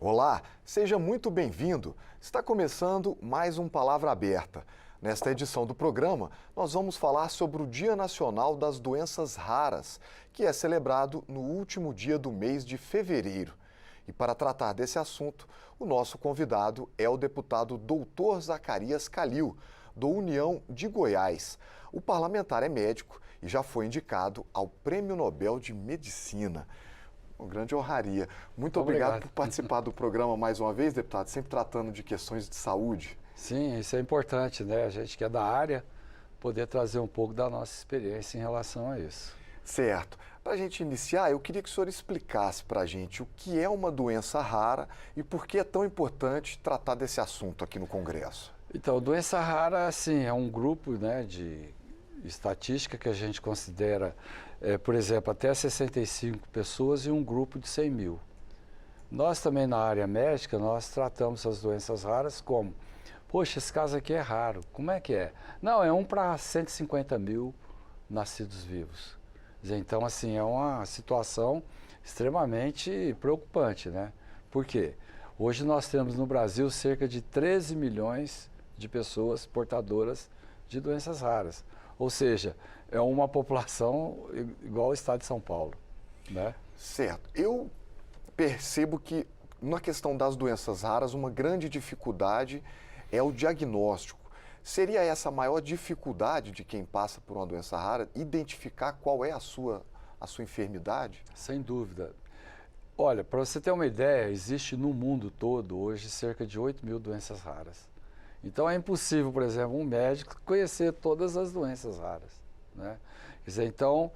Olá, seja muito bem-vindo. Está começando mais um Palavra Aberta. Nesta edição do programa, nós vamos falar sobre o Dia Nacional das Doenças Raras, que é celebrado no último dia do mês de fevereiro. E para tratar desse assunto, o nosso convidado é o deputado Dr. Zacarias Calil, do União de Goiás. O parlamentar é médico e já foi indicado ao Prêmio Nobel de Medicina. Uma grande honraria. Muito obrigado por participar do programa mais uma vez, deputado, sempre tratando de questões de saúde. Sim, isso é importante, né? A gente que é da área, poder trazer um pouco da nossa experiência em relação a isso. Certo. Para a gente iniciar, eu queria que o senhor explicasse para a gente o que é uma doença rara e por que é tão importante tratar desse assunto aqui no Congresso. Então, doença rara, assim, é um grupo, né, de estatística que a gente considera, por exemplo, até 65 pessoas e um grupo de 100 mil. Nós também na área médica, nós tratamos as doenças raras como, poxa, esse caso aqui é raro, como é que é? Não, é 1 para 150 mil nascidos vivos. Então, assim, é uma situação extremamente preocupante, né? Por quê? Hoje nós temos no Brasil cerca de 13 milhões de pessoas portadoras de doenças raras. Ou seja, é uma população igual ao estado de São Paulo, né? Certo. Eu percebo que na questão das doenças raras, uma grande dificuldade é o diagnóstico. Seria essa a maior dificuldade de quem passa por uma doença rara, identificar qual é a sua enfermidade? Sem dúvida. Olha, para você ter uma ideia, existe no mundo todo hoje cerca de 8 mil doenças raras. Então é impossível, por exemplo, um médico conhecer todas as doenças raras, né? Quer dizer, então,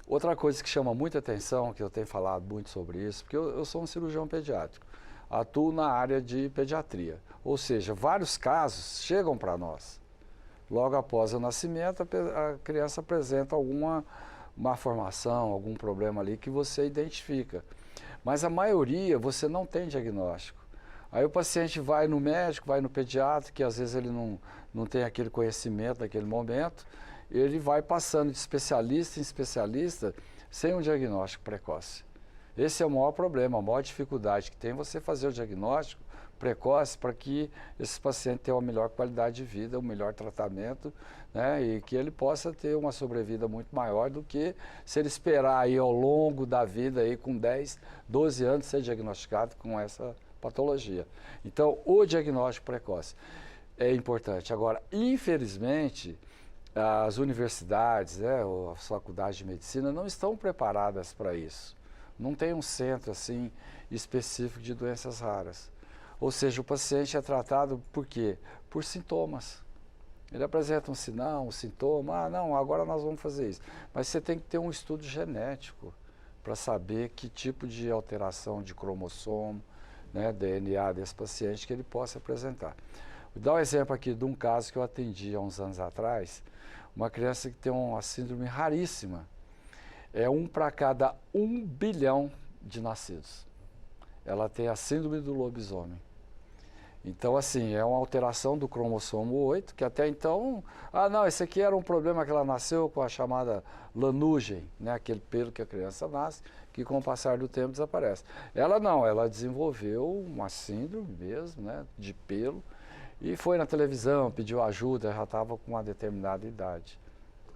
outra coisa que chama muita atenção, que eu tenho falado muito sobre isso, porque eu sou um cirurgião pediátrico, atuo na área de pediatria, ou seja, vários casos chegam para nós. Logo após o nascimento, a criança apresenta alguma malformação, algum problema ali que você identifica. Mas a maioria você não tem diagnóstico. Aí o paciente vai no médico, vai no pediatra, que às vezes ele não tem aquele conhecimento naquele momento, ele vai passando de especialista em especialista sem um diagnóstico precoce. Esse é o maior problema, a maior dificuldade que tem você fazer o diagnóstico precoce para que esse paciente tenha uma melhor qualidade de vida, um melhor tratamento, né, e que ele possa ter uma sobrevida muito maior do que se ele esperar aí ao longo da vida, aí, com 10, 12 anos, ser diagnosticado com essa patologia. Então, o diagnóstico precoce é importante. Agora, infelizmente, as universidades, né, ou as faculdades de medicina não estão preparadas para isso. Não tem um centro assim específico de doenças raras. Ou seja, o paciente é tratado por quê? Por sintomas. Ele apresenta um sinal, um sintoma, não, agora nós vamos fazer isso. Mas você tem que ter um estudo genético para saber que tipo de alteração de cromossomo, né, DNA desse paciente que ele possa apresentar. Vou dar um exemplo aqui de um caso que eu atendi há uns anos atrás, uma criança que tem uma síndrome raríssima. É 1 para cada 1 bilhão de nascidos. Ela tem a síndrome do lobisomem. Então, assim, é uma alteração do cromossomo 8, que até então, não, esse aqui era um problema que ela nasceu com a chamada lanugem, né, aquele pelo que a criança nasce, que com o passar do tempo desaparece. Ela não, ela desenvolveu uma síndrome mesmo, né, de pelo, e foi na televisão, pediu ajuda, já estava com uma determinada idade.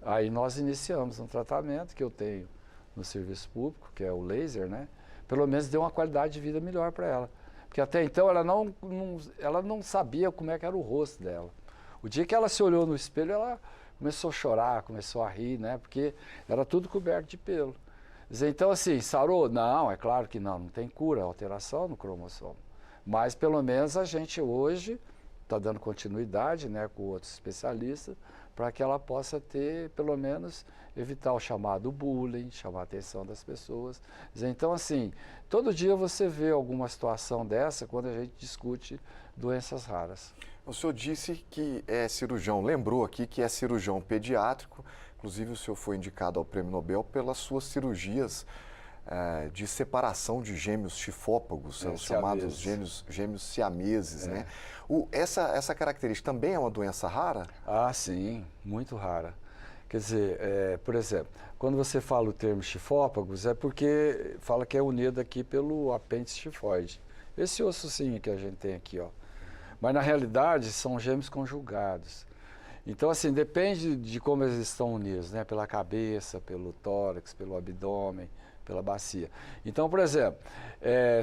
Aí nós iniciamos um tratamento que eu tenho no serviço público, que é o laser, né, pelo menos deu uma qualidade de vida melhor para ela. Porque até então ela não sabia como é que era o rosto dela. O dia que ela se olhou no espelho, ela começou a chorar, começou a rir, né? Porque era tudo coberto de pelo. Então, assim, sarou? Não, é claro que não tem cura, alteração no cromossomo. Mas, pelo menos, a gente hoje está dando continuidade, né, com outros especialistas, para que ela possa ter, pelo menos, evitar o chamado bullying, chamar a atenção das pessoas. Então, assim, todo dia você vê alguma situação dessa quando a gente discute doenças raras. O senhor disse que é cirurgião, lembrou aqui que é cirurgião pediátrico, inclusive o senhor foi indicado ao Prêmio Nobel pelas suas cirurgias de separação de gêmeos chifópagos, os chamados gêmeos siameses, né? Essa característica também é uma doença rara? Ah, sim, muito rara. Quer dizer, por exemplo, quando você fala o termo chifópagos, é porque fala que é unido aqui pelo apêndice tifoide, Esse ossozinho que a gente tem aqui, ó. Mas na realidade são gêmeos conjugados. Então, assim, depende de como eles estão unidos, né? Pela cabeça, pelo tórax, pelo abdômen, pela bacia. Então, por exemplo,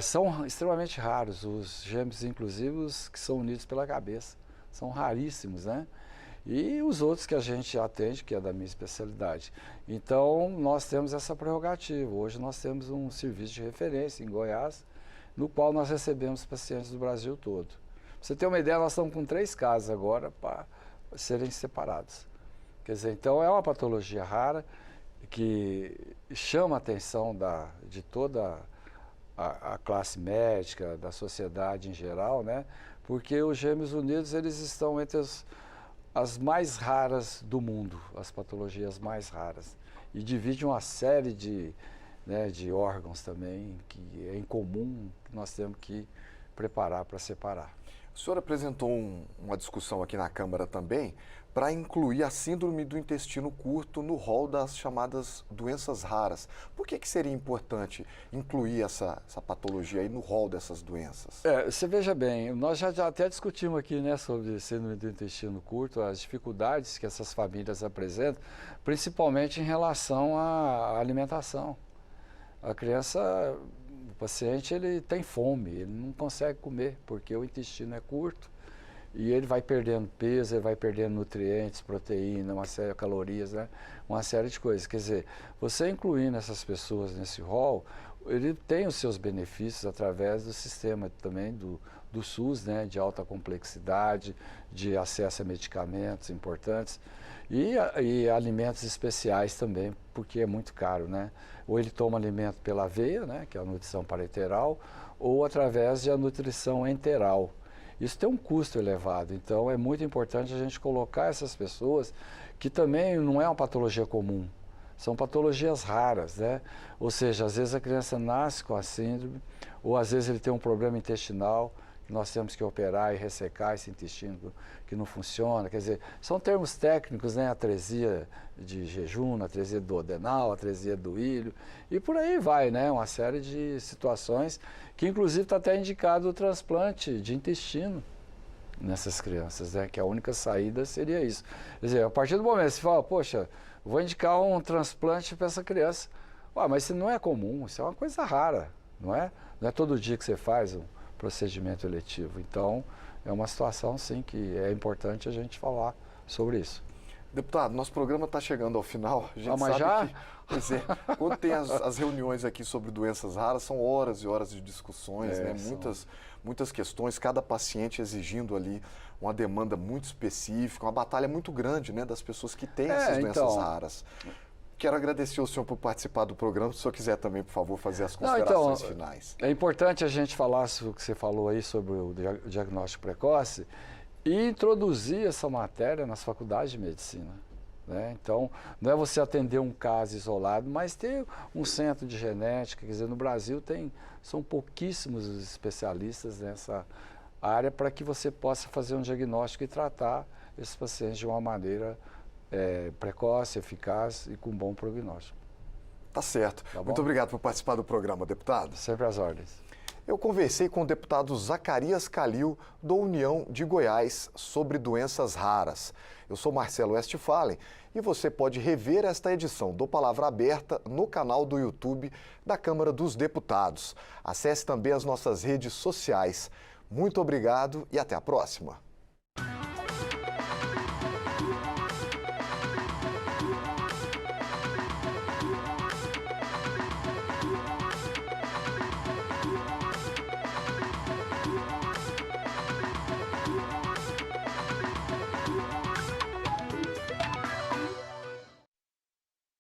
são extremamente raros os gêmeos, inclusive os que são unidos pela cabeça. São raríssimos, né? E os outros que a gente atende, que é da minha especialidade. Então, nós temos essa prerrogativa. Hoje nós temos um serviço de referência em Goiás, no qual nós recebemos pacientes do Brasil todo. Pra você ter uma ideia, nós estamos com 3 casos agora para serem separados. Quer dizer, então é uma patologia rara que chama a atenção de toda a classe médica, da sociedade em geral, né? Porque os gêmeos unidos, eles estão entre as mais raras do mundo, as patologias mais raras. E divide uma série de órgãos também, que é incomum, que nós temos que preparar para separar. O senhor apresentou uma discussão aqui na Câmara também para incluir a síndrome do intestino curto no rol das chamadas doenças raras. Por que seria importante incluir essa patologia aí no rol dessas doenças? Você veja bem, nós já até discutimos aqui, né, sobre síndrome do intestino curto, as dificuldades que essas famílias apresentam, principalmente em relação à alimentação. A criança, o paciente, ele tem fome, ele não consegue comer, porque o intestino é curto e ele vai perdendo peso, ele vai perdendo nutrientes, proteína, uma série de calorias, né? Uma série de coisas. Quer dizer, você incluindo essas pessoas nesse rol, ele tem os seus benefícios através do sistema também do SUS, né? De alta complexidade, de acesso a medicamentos importantes e alimentos especiais também, porque é muito caro, né? Ou ele toma alimento pela veia, né, que é a nutrição parenteral, ou através de a nutrição enteral. Isso tem um custo elevado, então é muito importante a gente colocar essas pessoas, que também não é uma patologia comum, são patologias raras, né? Ou seja, às vezes a criança nasce com a síndrome, ou às vezes ele tem um problema intestinal, que nós temos que operar e ressecar esse intestino que não funciona. Quer dizer, são termos técnicos, né? Atresia de jejum, atresia duodenal, atresia do ilho, e por aí vai, né? Uma série de situações que inclusive está até indicado o transplante de intestino nessas crianças, né? Que a única saída seria isso. Quer dizer, a partir do momento que você fala, poxa, vou indicar um transplante para essa criança. Mas isso não é comum, isso é uma coisa rara, não é? Não é todo dia que você faz um procedimento eletivo. Então, é uma situação, sim, que é importante a gente falar sobre isso. Deputado, nosso programa está chegando ao final. A gente mas sabe já? Pois é, quando tem as reuniões aqui sobre doenças raras, são horas e horas de discussões, né? Muitas questões, cada paciente exigindo ali uma demanda muito específica, uma batalha muito grande, né, das pessoas que têm essas doenças raras. Quero agradecer ao senhor por participar do programa. Se o senhor quiser também, por favor, fazer as considerações finais. É importante a gente falar sobre o que você falou aí sobre o diagnóstico precoce e introduzir essa matéria nas faculdades de medicina, né? Então, não é você atender um caso isolado, mas ter um centro de genética. Quer dizer, no Brasil são pouquíssimos os especialistas nessa área para que você possa fazer um diagnóstico e tratar esses pacientes de uma maneira precoce, eficaz e com bom prognóstico. Tá certo. Muito obrigado por participar do programa, deputado. Sempre às ordens. Eu conversei com o deputado Zacarias Calil, do União de Goiás, sobre doenças raras. Eu sou Marcelo Westphalen e você pode rever esta edição do Palavra Aberta no canal do YouTube da Câmara dos Deputados. Acesse também as nossas redes sociais. Muito obrigado e até a próxima.